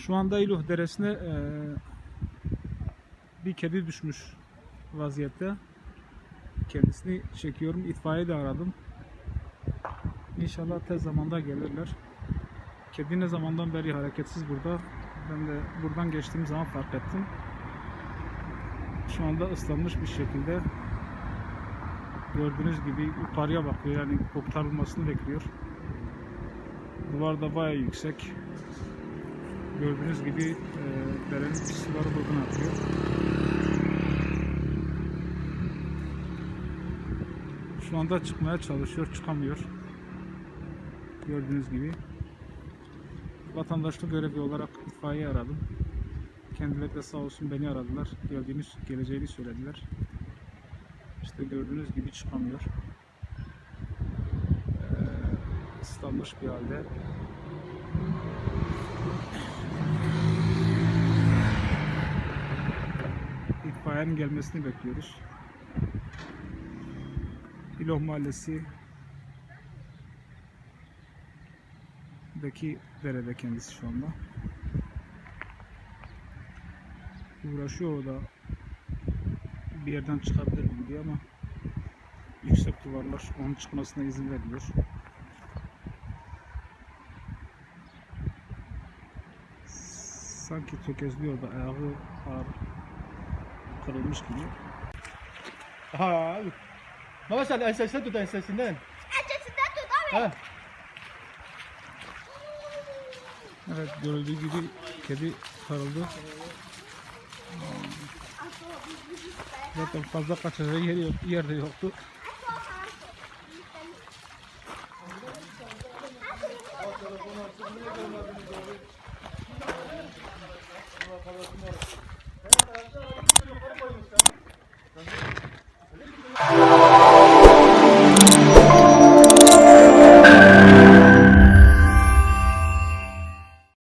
Şu anda İluh Deresi'ne bir kedi düşmüş vaziyette. Kendisini çekiyorum. İtfaiye de aradım. İnşallah tez zamanda gelirler. Kedi ne zamandan beri hareketsiz burada. Ben de buradan geçtiğim zaman fark ettim. Şu anda ıslanmış bir şekilde. Gördüğünüz gibi yukarıya bakıyor. Yani kurtarılmasını bekliyor. Duvar da bayağı yüksek. Gördüğünüz gibi derenin suları buradan akıyor. Şu anda çıkmaya çalışıyor, çıkamıyor. Gördüğünüz gibi. Vatandaşlık görevi olarak itfaiye aradım. Kendileri de sağ olsun beni aradılar. Geleceğini söylediler. İşte gördüğünüz gibi çıkamıyor. Islanmış bir halde. İtfaiyenin gelmesini bekliyoruz. İloh Mahallesi daki derede kendisi şu anda. Uğraşıyor o da bir yerden çıkabilir mi diye ama yüksek duvarlar onun çıkmasına izin vermiyor. Sanki tökezliyor da ayağı ağır kırılmış gibi. Ha. Baba sen ensesinden tut ensesinden. Ensesinden tut abi. Ha. Evet, görüldüğü gibi kedi sarıldı. Zaten fazla kaçacak yer de yoktu. Telefonu açtım. Niye görmediniz abi?